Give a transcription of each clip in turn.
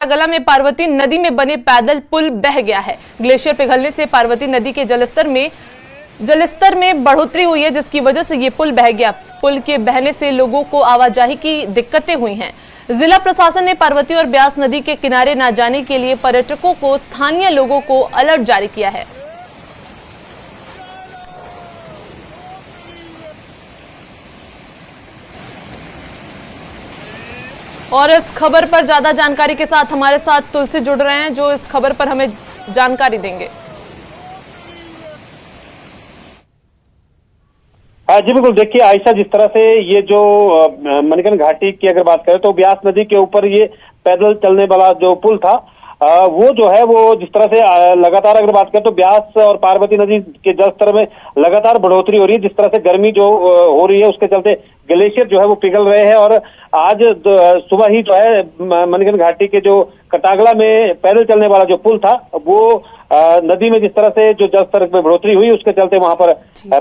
गला में पार्वती नदी में बने पैदल पुल बह गया है। ग्लेशियर पिघलने से पार्वती नदी के जलस्तर में बढ़ोतरी हुई है, जिसकी वजह से ये पुल बह गया। पुल के बहने से लोगों को आवाजाही की दिक्कतें हुई हैं। जिला प्रशासन ने पार्वती और ब्यास नदी के किनारे न जाने के लिए पर्यटकों को स्थानीय लोगों को अलर्ट जारी किया है। और इस खबर पर ज्यादा जानकारी के साथ हमारे साथ तुलसी जुड़ रहे हैं, जो इस खबर पर हमें जानकारी देंगे। जी बिल्कुल, देखिए आयशा, जिस तरह से ये जो मणिकर्ण घाटी की अगर बात करें तो ब्यास नदी के ऊपर ये पैदल चलने वाला जो पुल था, वो जो है वो जिस तरह से लगातार अगर बात करें तो ब्यास और पार्वती नदी के जलस्तर में लगातार बढ़ोतरी हो रही है। जिस तरह से गर्मी जो हो रही है उसके चलते ग्लेशियर जो है वो पिघल रहे हैं और आज सुबह ही जो है मणिकर्ण घाटी के जो कटागला में पैदल चलने वाला जो पुल था वो नदी में जिस तरह से जो जलस्तर में बढ़ोतरी हुई उसके चलते वहां पर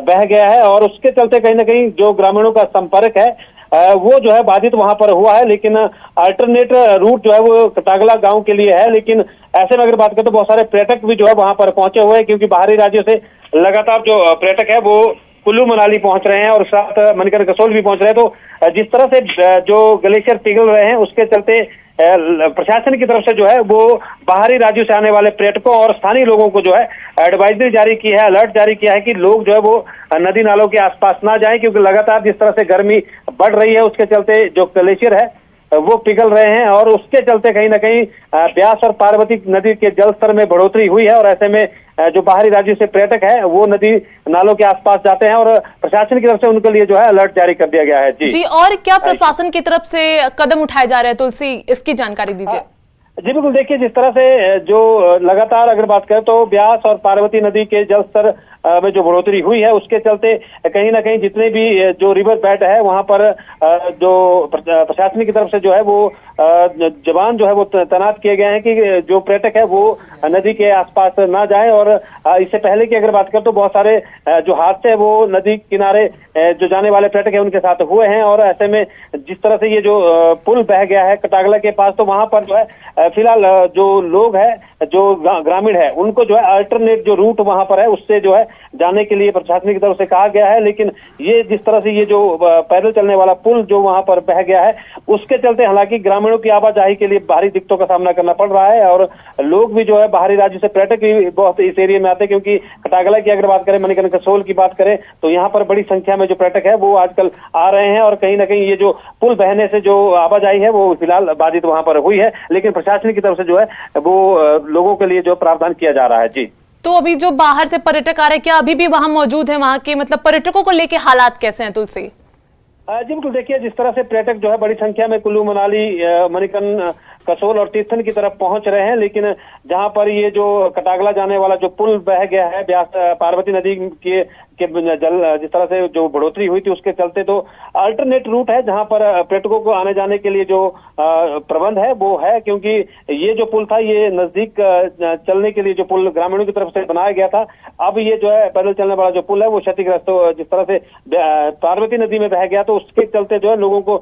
बह गया है और उसके चलते कहीं ना कहीं जो ग्रामीणों का संपर्क है वो जो है बाधित वहां पर हुआ है। लेकिन अल्टरनेट रूट जो है वो कटागला गांव के लिए है। लेकिन ऐसे में अगर बात करें तो बहुत सारे पर्यटक भी जो है वहां पर पहुंचे हुए हैं, क्योंकि बाहरी राज्यों से लगातार जो पर्यटक है वो कुल्लू मनाली पहुंच रहे हैं और साथ मणिकर्ण कसोल भी पहुंच रहे हैं। तो जिस तरह से जो ग्लेशियर पिघल रहे हैं उसके चलते प्रशासन की तरफ से जो है वो बाहरी राज्यों से आने वाले पर्यटकों और स्थानीय लोगों को जो है एडवाइजरी जारी की है, अलर्ट जारी किया है कि लोग जो है वो नदी नालों के आसपास ना जाएं, क्योंकि लगातार जिस तरह से गर्मी बढ़ रही है उसके चलते जो ग्लेशियर है वो पिघल रहे हैं और उसके चलते कहीं ना कहीं ब्यास और पार्वती नदी के जलस्तर में बढ़ोतरी हुई है। और ऐसे में जो बाहरी राज्यों से पर्यटक है वो नदी नालों के आसपास जाते हैं और प्रशासन की तरफ से उनके लिए जो है अलर्ट जारी कर दिया गया है। जी, और क्या प्रशासन की तरफ से कदम उठाए जा रहे हैं, तुलसी, इसकी जानकारी दीजिए। जी बिल्कुल, देखिए जिस तरह से जो लगातार अगर बात करें तो ब्यास और पार्वती नदी के जलस्तर में जो बढ़ोतरी हुई है उसके चलते कहीं ना कहीं जितने भी जो रिवर बेड है वहां पर जो प्रशासन की तरफ से जो है वो जवान जो है वो तैनात किए गए हैं कि जो पर्यटक है वो नदी के आसपास ना जाएं। और इससे पहले की अगर बात करें तो बहुत सारे जो हादसे वो नदी किनारे जो जाने वाले पर्यटक है उनके साथ हुए हैं। और ऐसे में जिस तरह से ये जो पुल बह गया है कटागला के पास, तो वहां पर जो है फिलहाल जो लोग है जो ग्रामीण है उनको जो है अल्टरनेट जो रूट वहां पर है उससे जो है जाने के लिए प्रशासन की तरफ से कहा गया है। लेकिन ये जिस तरह से ये जो पैदल चलने वाला पुल जो वहां पर बह गया है उसके चलते हालांकि ग्रामीणों की आवाजाही के लिए भारी दिक्कतों का सामना करना पड़ रहा है और लोग भी जो है बाहरी राज्य से पर्यटक भी बहुत इस एरिया में आते हैं, क्योंकि कटागला की अगर बात करें, मणिकर्ण कसोल की बात करें तो यहाँ पर बड़ी संख्या में जो पर्यटक है वो आजकल आ रहे हैं और कहीं ना कहीं ये जो पुल बहने से जो आवाजाही है वो फिलहाल बाधित वहां पर हुई है। लेकिन प्रशासन की तरफ से जो है वो लोगों के लिए जो प्रावधान किया जा रहा है। जी, तो अभी जो बाहर से पर्यटक आ रहे हैं क्या अभी भी वहां मौजूद है? वहां के मतलब पर्यटकों को लेके हालात कैसे हैं, तुलसी? जी बिल्कुल, देखिए जिस तरह से पर्यटक जो है बड़ी संख्या में कुल्लू मनाली, मणिकर्ण कसोल और तीर्थन की तरफ पहुंच रहे हैं। लेकिन जहां पर ये जो कटागला जाने वाला जो पुल बह गया है ब्यास पार्वती नदी के जल जिस तरह से जो बढ़ोतरी हुई थी उसके चलते तो अल्टरनेट रूट है जहां पर पर्यटकों को आने जाने के लिए जो प्रबंध है वो है, क्योंकि ये जो पुल था ये नजदीक चलने के लिए जो पुल ग्रामीणों की तरफ से बनाया गया था, अब ये जो है पैदल चलने वाला जो पुल है वो क्षतिग्रस्त, तो जिस तरह से पार्वती नदी में बह गया तो उसके चलते जो है लोगों को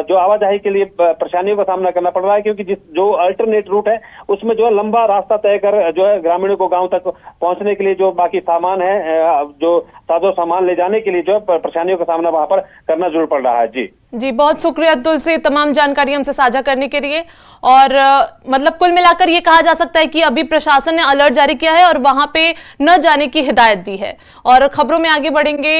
जो आवाजाही के लिए परेशानियों का सामना करना पड़ रहा है, क्योंकि जो अल्टरनेट रूट है उसमें जो है लंबा रास्ता तय कर जो है ग्रामीणों को गांव तक पहुंचने के लिए जो बाकी सामान है, जो साजो सामान ले जाने के लिए जो है परेशानियों का सामना वहां पर करना जरूर पड़ रहा है। जी, बहुत शुक्रिया तुलसी, तमाम जानकारी हमसे साझा करने के लिए। और मतलब कुल मिलाकर ये कहा जा सकता है कि अभी प्रशासन ने अलर्ट जारी किया है और वहां पे न जाने की हिदायत दी है। और खबरों में आगे बढ़ेंगे।